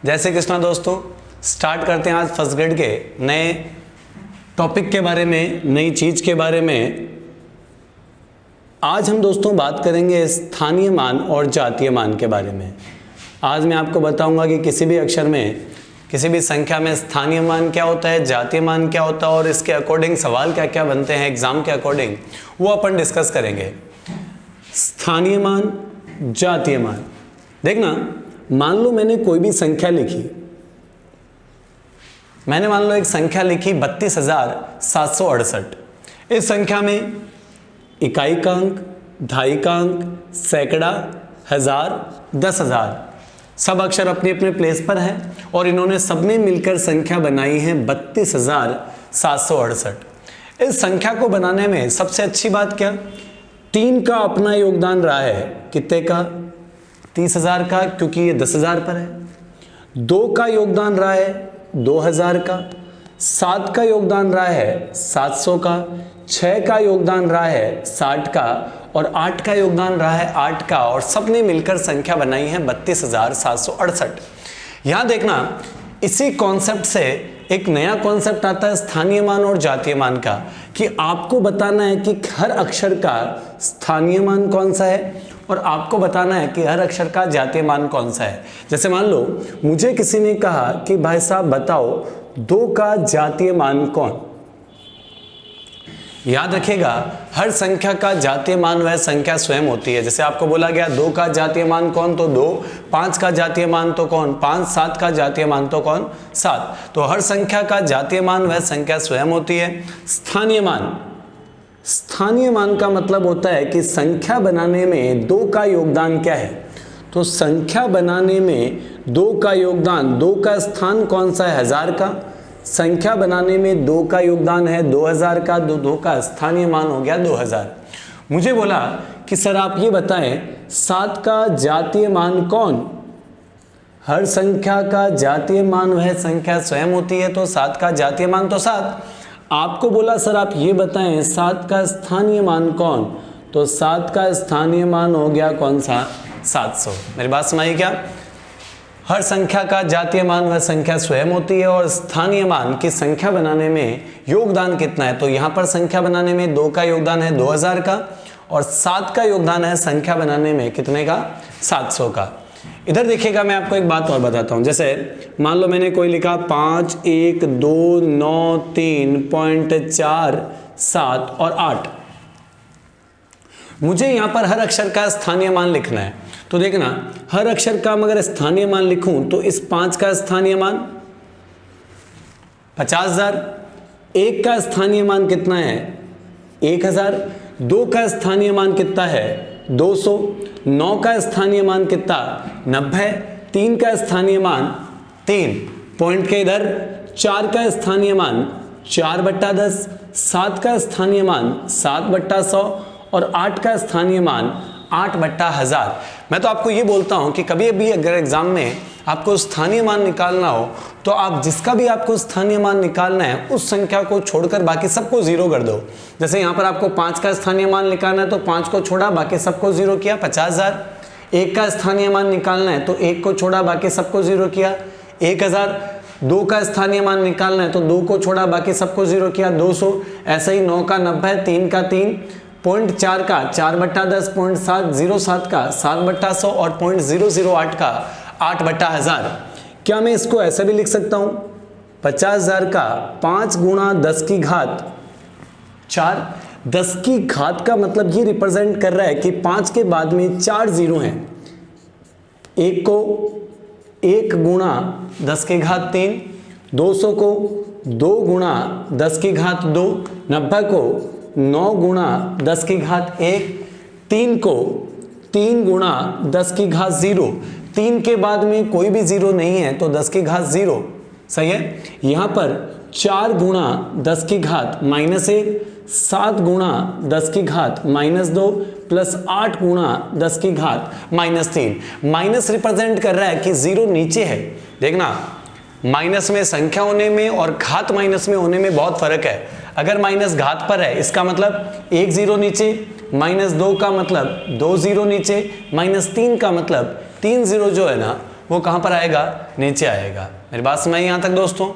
जय श्री कृष्णा दोस्तों। स्टार्ट करते हैं आज फर्स्ट ग्रेड के नए टॉपिक के बारे में, नई चीज़ के बारे में। आज हम दोस्तों बात करेंगे स्थानीय मान और जातीय मान के बारे में। आज मैं आपको बताऊंगा कि किसी भी अक्षर में, किसी भी संख्या में स्थानीय मान क्या होता है, जातीय मान क्या होता है और इसके अकॉर्डिंग सवाल क्या क्या बनते हैं एग्जाम के अकॉर्डिंग, वो अपन डिस्कस करेंगे। स्थानीय मान, जातीय मान। देखना, मान लो मैंने कोई भी संख्या लिखी, मैंने मान लो एक संख्या लिखी 32,768। इस संख्या में इकाई का अंक, ढाई का अंक, सैकड़ा, हजार, 10,000 सब अक्षर अपने अपने प्लेस पर हैं और इन्होंने सबने मिलकर संख्या बनाई है 32,768। इस संख्या को बनाने में सबसे अच्छी बात क्या, 3 का अपना योगदान रहा है। कितने का? 30,000 का, क्योंकि ये 10,000 पर है। 2 का योगदान रहा है 2,000 का। 7 का योगदान रहा है 700 का। 6 का योगदान रहा है 60 का और 8 का योगदान रहा है 8 का और सबने मिलकर संख्या बनाई है 32,768। यहां देखना, इसी कॉन्सेप्ट से एक नया कॉन्सेप्ट आता है स्थानीय मान और जातीय मान का, कि आपको बताना है कि हर अक्षर का स्थानीय मान कौन सा है और आपको बताना है कि हर अक्षर का जातीय मान कौन सा है। जैसे मान लो मुझे किसी ने कहा कि भाई साहब बताओ 2 का जातीय मान कौन। याद रखिएगा, हर संख्या का जातीय मान वह संख्या स्वयं होती है। जैसे आपको बोला गया 2 का जातीय मान कौन, तो 2। 5 का जातीय मान तो कौन, 5। 7 का जातीय मान तो कौन, 7। तो हर संख्या का जातीय मान वह संख्या स्वयं होती है। स्थानीय मान, स्थानीय मान का मतलब होता है कि संख्या बनाने में 2 का योगदान क्या है। तो संख्या बनाने में 2 का योगदान, 2 का स्थान कौन सा है, 1000 का। संख्या बनाने में 2 का योगदान है 2000 का, 2 का स्थानीय मान हो गया 2000। मुझे बोला कि सर आप ये बताएं 7 का जातीय मान कौन। हर संख्या का जातीय मान वह संख्या स्वयं होती है, तो 7 का जातीय मान तो 7। आपको बोला सर आप ये बताएं 7 का स्थानीय मान कौन, तो 7 का स्थानीय मान हो गया कौन सा, 700। मेरी बात सुनाई क्या? हर संख्या का जातीय मान वह संख्या स्वयं होती है और स्थानीय मान की संख्या बनाने में योगदान कितना है। तो यहाँ पर संख्या बनाने में 2 का योगदान है 2000 का और 7 का योगदान है संख्या बनाने में कितने का, 700 का। इधर देखिएगा, मैं आपको एक बात और बताता हूं। जैसे मान लो मैंने कोई लिखा 5, 1, 2, 9, 3.4, 7 और 8। मुझे यहां पर हर अक्षर का स्थानीय मान लिखना है। तो देखना, हर अक्षर का अगर स्थानीय मान लिखूं तो इस 5 का स्थानीय मान 50,000। 1 का स्थानीय मान कितना है, 1,000। 2 का स्थानीय मान कितना है, 200। 9 का स्थानीय मान कितना, 90। 3 का स्थानीय मान 3 पॉइंट के इधर। 4 का स्थानीय मान 4/10। 7 का स्थानीय मान 7/100 और 8 का स्थानीय मान 8/1000। मैं तो आपको ये बोलता हूं कि कभी भी अगर एग्जाम में आपको स्थानीय मान निकालना हो तो आप जिसका भी आपको स्थानीय मान निकालना है उस संख्या को छोड़कर बाकी सबको जीरो कर दो। जैसे यहाँ पर आपको 5 का स्थानीय मान निकालना है तो 5 को छोड़ा, बाकी सबको जीरो किया, 50,000। 1 का स्थानीय मान निकालना है तो 1 को छोड़ा, बाकी सबको जीरो किया, 1000। 2 का स्थानीय मान निकालना है तो 2 को छोड़ा, बाकी सबको जीरो किया, 200। ऐसे ही 9 का 90, 3 का 3, 0.4 का 4/10, 0.707 का 7/100 और 0.008 का 8/1000। क्या मैं इसको ऐसे भी लिख सकता हूं, 50,000 का 5 गुणा 10 की घात 4। 10 की घात का मतलब ये रिप्रेजेंट कर रहा है कि 5 के बाद में 4 जीरो हैं। 1 को 1 गुणा 10 की घात 3, 200 को 2 गुणा 10 की घात 2, 90 को 9 गुणा 10 की घात 1, 3 को 3 गुणा 10 की घात 0। 3 के बाद में कोई भी जीरो नहीं है तो 10 की घात 0, सही है। यहाँ पर 4 गुणा 10 की घात -1, 7 गुणा 10 की घात -2 प्लस 8 गुणा 10 की घात -3। माइनस रिप्रेजेंट कर रहा है कि जीरो नीचे है। देखना, माइनस में संख्या होने में और घात माइनस में होने में बहुत फर्क है। अगर माइनस घात पर है इसका मतलब 1 जीरो नीचे, -2 का मतलब 2 जीरो नीचे, -3 का मतलब 3 जीरो जो है ना वो कहाँ पर आएगा, नीचे आएगा। मेरी बात समझ आई यहाँ तक दोस्तों।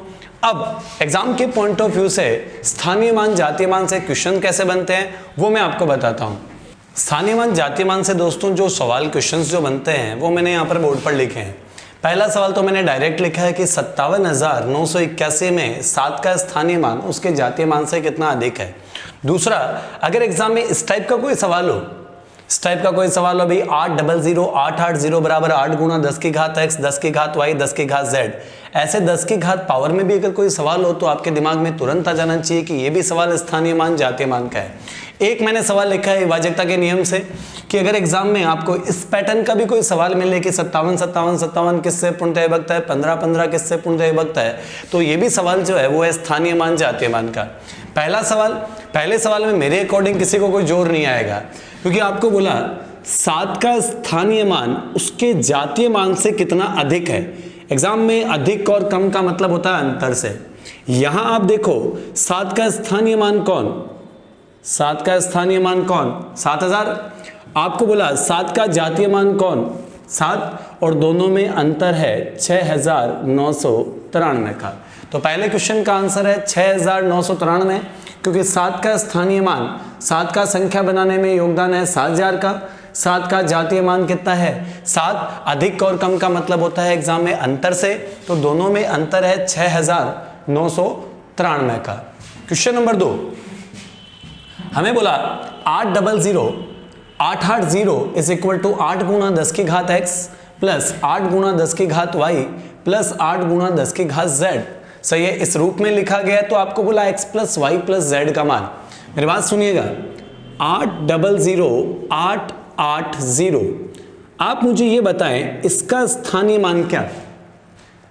अब एग्जाम के पॉइंट ऑफ व्यू से स्थानीय मान जातीय मान से क्वेश्चन कैसे बनते हैं वो मैं आपको बताता हूँ। स्थानीय मान जातीय मान से दोस्तों जो सवाल क्वेश्चंस जो बनते हैं वो मैंने यहाँ पर बोर्ड पर लिखे हैं। पहला सवाल तो मैंने डायरेक्ट लिखा है कि 57,981 में 7 का स्थानीय मान उसके जातीय मान से कितना अधिक है। दूसरा, अगर एग्जाम में इस टाइप का कोई सवाल हो, इस टाइप का कोई सवाल हो भाई 800,880 बराबर 8 गुणा 10 की घात x 10 की घात y 10 की घात z, ऐसे 10 की घात पावर में भी अगर कोई सवाल हो तो आपके दिमाग में तुरंत आ जाना चाहिए कि ये भी सवाल स्थानीय मान जातीय मान का है। एक मैंने सवाल लिखा है विभाजकता के नियम से कि अगर एग्जाम में आपको इस पैटर्न का भी कोई सवाल मिले कि 57 किससे पूर्णतः विभक्त है, 15 किससे पूर्णतः विभक्त है, तो ये भी सवाल जो है वो है स्थानीय मान जातीय मान का। पहले सवाल में मेरे अकॉर्डिंग किसी को कोई जोर नहीं आएगा, क्योंकि आपको बोला 7 का स्थानीय मान उसके जातीय मान से कितना अधिक है। एग्जाम में अधिक और कम का मतलब होता है अंतर से। यहां आप देखो 7 का स्थानीय मान कौन, 7 का स्थानीय मान कौन, 7000। आपको बोला 7 का जातीय मान कौन, 7, और दोनों में अंतर है 6,993 का। तो पहले क्वेश्चन का आंसर है 6,993, क्योंकि 7 का स्थानीय मान, 7 का संख्या बनाने में योगदान है 7,000 का। 7 का जातीय मान कितना है 7, अधिक और कम का मतलब होता है एग्जाम में अंतर से, तो दोनों में अंतर है 6,993 का। क्वेश्चन नंबर 2, हमें बोला 880 इज इक्वल टू 8 गुणा 10 की घात x प्लस 8 गुणा 10 की घात y प्लस 8 गुणा 10 की घात z। सही है, इस रूप में लिखा गया है। तो आपको बोला x plus y plus z का मान। मेरी बात सुनिएगा, 880 आप मुझे ये बताएं इसका स्थानीय मान क्या,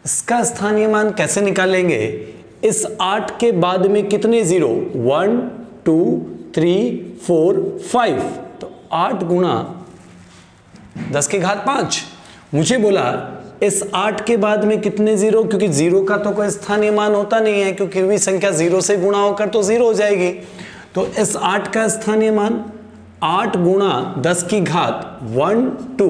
इसका स्थानीय मान कैसे निकालेंगे। इस 8 के बाद में कितने जीरो, 1 2 3 4 5, तो 8 गुणा 10 की घात 5। मुझे बोला इस 8 के बाद में कितने जीरो, क्योंकि जीरो का तो कोई स्थानीय मान होता नहीं है, क्योंकि भी संख्या जीरो से गुणा होकर तो जीरो हो जाएगी। तो इस 8 का स्थानीय मान 8 गुणा 10 की घात 1 2,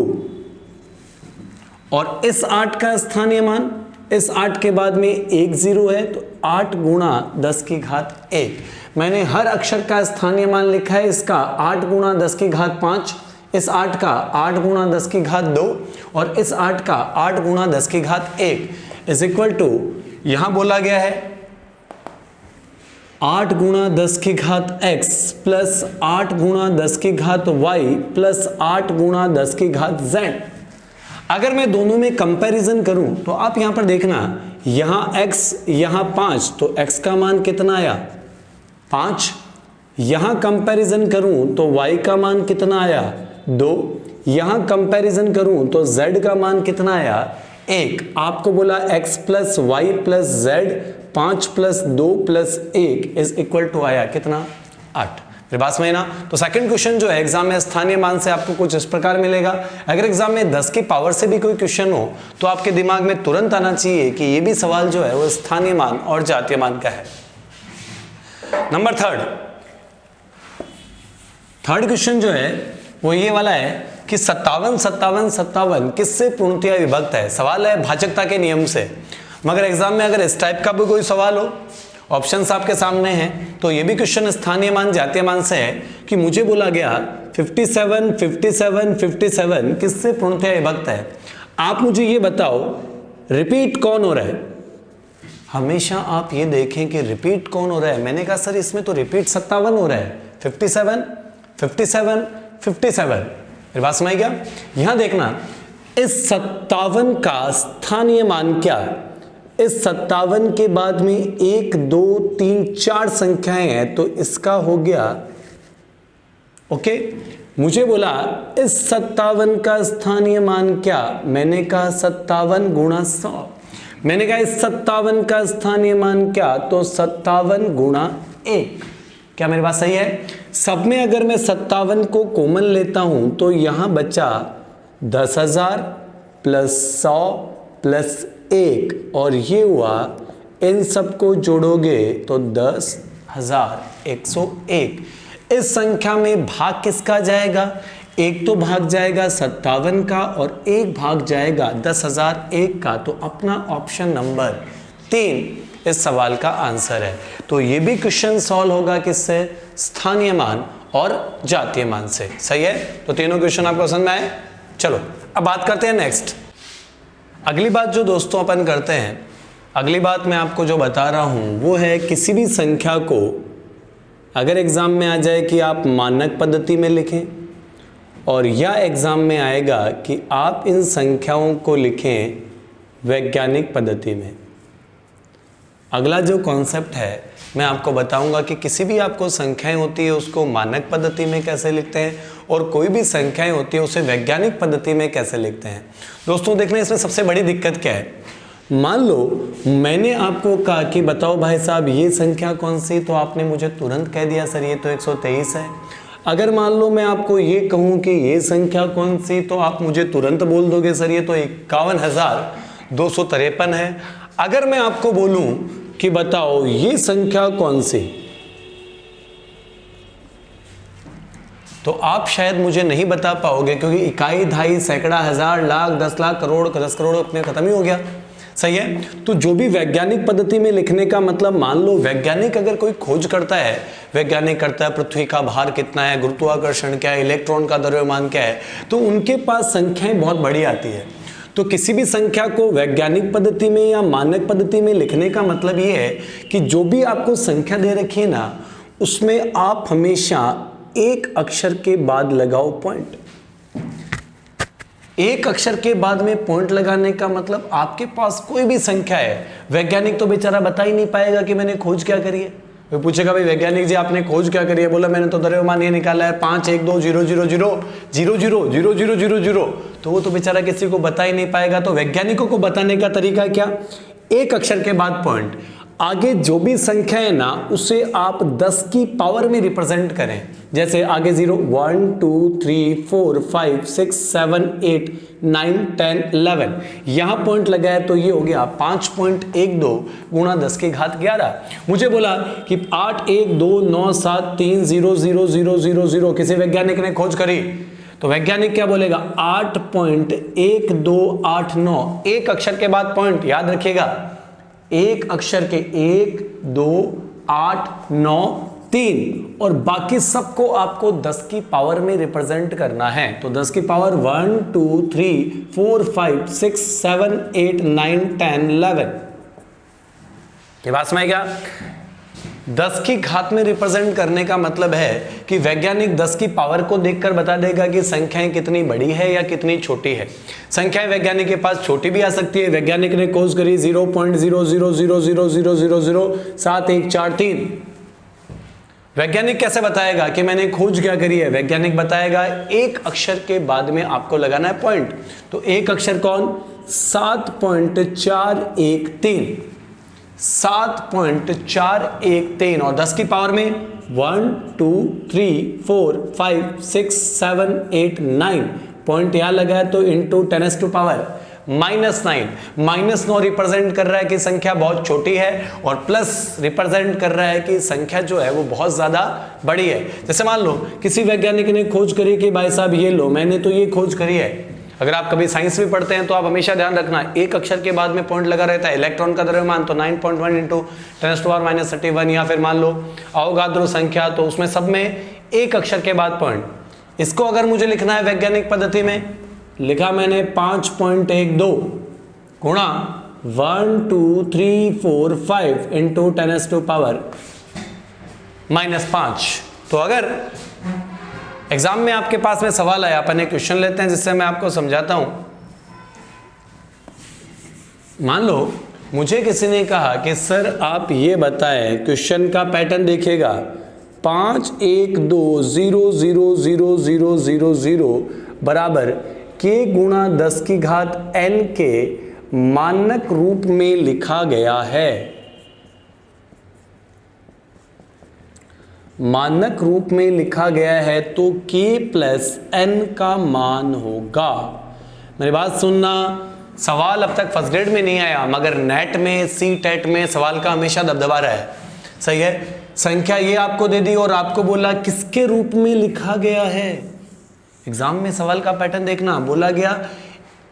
और इस 8 का स्थानीय मान, इस 8 के बाद में एक जीरो है, तो 8 गुणा 10 की घात 1। मैंने हर अक्षर का स्थानीय मान लिखा है। इसका 8 गुणा 10 की घात 5, इस 8 का 8 गुणा 10 की घात 2, और इस 8 का 8 गुणा 10 की घात 1 इज इक्वल टू, यहां बोला गया है 8 गुणा 10 की घात x प्लस 8 गुणा 10 की घात y प्लस 8 गुणा 10 की घात z। अगर मैं दोनों में कंपैरिजन करूं तो आप यहां पर देखना, यहां x यहां 5, तो x का मान कितना आया 5। यहां कंपैरिजन करूं तो y का मान कितना आया 2। यहां कंपैरिजन करूं तो z का मान कितना आया 1। आपको बोला x plus Y plus z, 5 plus 2 plus 1 is equal to आया कितना 8। मेरी बात समझना। तो सेकंड क्वेश्चन जो है एग्जाम में स्थानीय मान से आपको कुछ इस प्रकार मिलेगा। अगर एग्जाम में 10 की पावर से भी कोई क्वेश्चन हो तो आपके दिमाग में तुरंत आना चाहिए कि ये भी सवाल जो है वो स्थानीय मान और जातीय मान का है। नंबर थर्ड क्वेश्चन जो है वो ये वाला है कि 57 किससे पूर्णतया विभक्त है। सवाल है भाजकता के नियम से। मगर एग्जाम में अगर इस टाइप का भी कोई सवाल हो, ऑप्शंस आपके सामने हैं, तो ये भी क्वेश्चन स्थानीय मान जातीय मान से है कि मुझे बोला गया 57 किससे पूर्णतया विभक्त है। आप मुझे ये बताओ रिपीट कौन हो रहा है। हमेशा आप ये देखें कि रिपीट कौन हो रहा है। मैंने कहा सर इसमें तो रिपीट 57 हो रहा है, 57। मेरी बात समझ गया। यहां देखना इस 57 का स्थानीय मान क्या है। इस 57 के बाद में 1 2 3 4 संख्याएं हैं, तो इसका हो गया ओके। मुझे बोला इस 57 का स्थानीय मान क्या, मैंने कहा 57 गुणा 100। मैंने कहा इस 57 का स्थानीय मान क्या, तो 57 गुणा 1। क्या मेरी बात सही है। सब में अगर मैं 57 को कॉमन लेता हूं तो यहां बचा 10,000 प्लस 100 प्लस 1, और ये हुआ, इन सबको जोड़ोगे तो 10,101। इस संख्या में भाग किसका जाएगा, एक तो भाग जाएगा 57 का और एक भाग जाएगा 10,001 का। तो अपना ऑप्शन नंबर 3 इस सवाल का आंसर है। तो ये भी क्वेश्चन सॉल्व होगा किससे? स्थानीय मान और जातीय मान से। सही है? तो तीनों क्वेश्चन आपको समझ में आए? चलो अब बात करते हैं नेक्स्ट। अगली बात जो दोस्तों अपन करते हैं, अगली बात मैं आपको जो बता रहा हूं वो है किसी भी संख्या को अगर एग्जाम में आ जाए कि आप मानक पद्धति में लिखें और या एग्जाम में आएगा कि आप इन संख्याओं को लिखें वैज्ञानिक पद्धति में। अगला जो कॉन्सेप्ट है मैं आपको बताऊंगा कि किसी भी आपको संख्याएं होती है उसको मानक पद्धति में कैसे लिखते हैं और कोई भी संख्याएं होती है उसे वैज्ञानिक पद्धति में कैसे लिखते हैं। दोस्तों देखना इसमें सबसे बड़ी दिक्कत क्या है। मान लो मैंने आपको कहा कि बताओ भाई साहब ये संख्या कौन सी, तो आपने मुझे तुरंत कह दिया सर ये तो 123 है। अगर मान लो मैं आपको ये कहूँ कि ये संख्या कौन सी, तो आप मुझे तुरंत बोल दोगे सर ये तो 51,253 है। अगर मैं आपको बोलूं कि बताओ ये संख्या कौन सी, तो आप शायद मुझे नहीं बता पाओगे क्योंकि इकाई, दहाई, सैकड़ा, हजार, लाख, 10 लाख, करोड़, 10 करोड़ अपने खत्म ही हो गया। सही है? तो जो भी वैज्ञानिक पद्धति में लिखने का मतलब, मान लो वैज्ञानिक अगर कोई खोज करता है, वैज्ञानिक करता है पृथ्वी का भार कितना है, गुरुत्वाकर्षण क्या है, इलेक्ट्रॉन का द्रव्यमान क्या है, तो उनके पास संख्याएं बहुत बड़ी आती है। तो किसी भी संख्या को वैज्ञानिक पद्धति में या मानक पद्धति में लिखने का मतलब ये है कि जो भी आपको संख्या दे रखी है ना, उसमें आप हमेशा एक अक्षर के बाद लगाओ पॉइंट। एक अक्षर के बाद में पॉइंट लगाने का मतलब आपके पास कोई भी संख्या है, वैज्ञानिक तो बेचारा बता ही नहीं पाएगा कि मैंने खोज क्या करी है। वो पूछेगा भाई वैज्ञानिक जी आपने खोज क्या करी है, बोला मैंने तो द्रव्यमान ये निकाला है 5120000000000, तो वो तो बेचारा किसी को बता ही नहीं पाएगा। तो वैज्ञानिकों को बताने का तरीका क्या? एक अक्षर के बाद पॉइंट। आगे जो भी संख्या है ना उसे आप 10 की पावर में रिप्रेजेंट करें। जैसे आगे 0, 1, 2, 3, 4, 5, 6, 7, 8, 9, 10, 11 यहां पॉइंट लगाया तो ये हो गया 5.12 गुणा 10 की घात 11। मुझे बोला कि 812973000000 किसी वैज्ञानिक ने खोज करी, तो वैज्ञानिक क्या बोलेगा? 8.1289। एक अक्षर के बाद पॉइंट, याद रखिएगा एक अक्षर के 1, 2, 8, 9, 3 और बाकी सबको आपको 10 की पावर में रिप्रेजेंट करना है। तो 10 की पावर 1, 2, 3, 4, 5, 6, 7, 8, 9, 10, 11। ये बात समझ गया? 10 की घात में रिप्रेजेंट करने का मतलब है कि वैज्ञानिक 10 की पावर को देखकर बता देगा कि संख्याएं कितनी बड़ी है या कितनी छोटी है। संख्याएं वैज्ञानिक के पास छोटी भी आ सकती है। वैज्ञानिक ने खोज करी 0.00000007143। वैज्ञानिक कैसे बताएगा कि मैंने खोज क्या करी है? वैज्ञानिक बताएगा एक अक्षर के बाद में आपको लगाना है पॉइंट। तो एक अक्षर कौन? 7.413 7.413 और 10 की पावर में 1, 2, 3, 4, 5, 6, 7, 8, 9 पॉइंट यहां लगा है तो इंटू 10 टू पावर -9। -9 रिप्रेजेंट कर रहा है कि संख्या बहुत छोटी है और प्लस रिप्रेजेंट कर रहा है कि संख्या जो है वो बहुत ज्यादा बड़ी है। जैसे मान लो किसी वैज्ञानिक ने खोज करी कि भाई साहब ये लो मैंने तो ये खोज करी है। अगर आप कभी साइंस में पढ़ते हैं तो आप हमेशा ध्यान रखना एक अक्षर के बाद में पॉइंट लगा रहता है। इलेक्ट्रॉन का द्रव्यमान तो 9.1 इंटू 10 टू पावर -31 या फिर मान लो अवोगाद्रो संख्या, तो उसमें सब में एक अक्षर के बाद पॉइंट। इसको अगर मुझे लिखना है वैज्ञानिक पद्धति में, लिखा मैंने 5.12 गुणा 1, 2, 3, 4, 5 इंटू 10 टू पावर -5। तो अगर एग्जाम में आपके पास में सवाल आया, अपन एक क्वेश्चन लेते हैं जिससे मैं आपको समझाता हूं। मान लो मुझे किसी ने कहा कि सर आप ये बताएं, क्वेश्चन का पैटर्न देखिएगा 512000000 बराबर k गुणा 10 की घात n के मानक रूप में लिखा गया है। मानक रूप में लिखा गया है तो k प्लस n का मान होगा। मेरी बात सुनना, सवाल अब तक फर्स्ट ग्रेड में नहीं आया मगर नेट में सी टेट में सवाल का हमेशा दबदबा रहा है। सही है? संख्या ये आपको दे दी और आपको बोला किसके रूप में लिखा गया है। एग्जाम में सवाल का पैटर्न देखना, बोला गया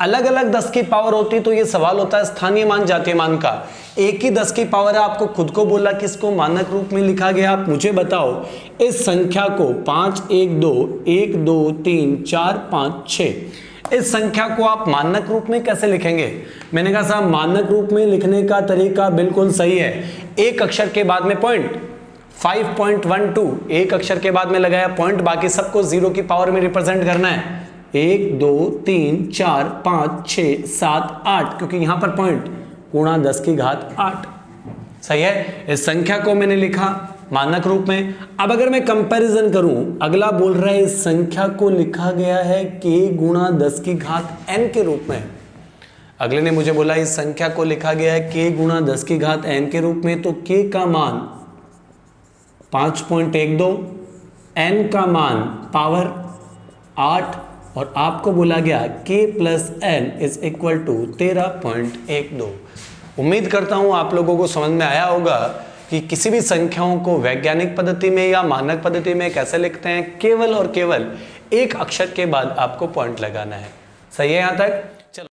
अलग अलग 10 की पावर होती तो ये सवाल होता है स्थानीय मान जातीय मान का। एक ही 10 की पावर है, आपको खुद को बोला कि इसको मानक रूप में लिखा गया। आप मुझे बताओ इस संख्या को 5 1 2 1 2 3 4 5 6 इस संख्या को आप मानक रूप में कैसे लिखेंगे? मैंने कहा साहब मानक रूप में लिखने का तरीका बिल्कुल सही है, एक अक्षर के बाद में पॉइंट 5.12 एक अक्षर के बाद में लगाया पॉइंट, बाकी सबको 0 की पावर में रिप्रेजेंट करना है। 1 2 3 4 5 6 7 8 क्योंकि यहां पर पॉइंट गुणा 10 की घात 8। सही है, इस संख्या को मैंने लिखा मानक रूप में। अब अगर मैं कंपैरिजन करूं, अगला बोल रहा है इस संख्या को लिखा गया है k गुणा 10 की घात n के रूप में। अगले ने मुझे बोला इस संख्या को लिखा गया है k गुणा 10 की घात n के रूप में, तो k का मान 5.12, n का मान पावर 8 और आपको बोला गया k plus n is equal to 13.12। उम्मीद करता हूं आप लोगों को समझ में आया होगा कि किसी भी संख्याओं को वैज्ञानिक पद्धति में या मानक पद्धति में कैसे लिखते हैं। केवल और केवल एक अक्षर के बाद आपको पॉइंट लगाना है। सही है यहां तक?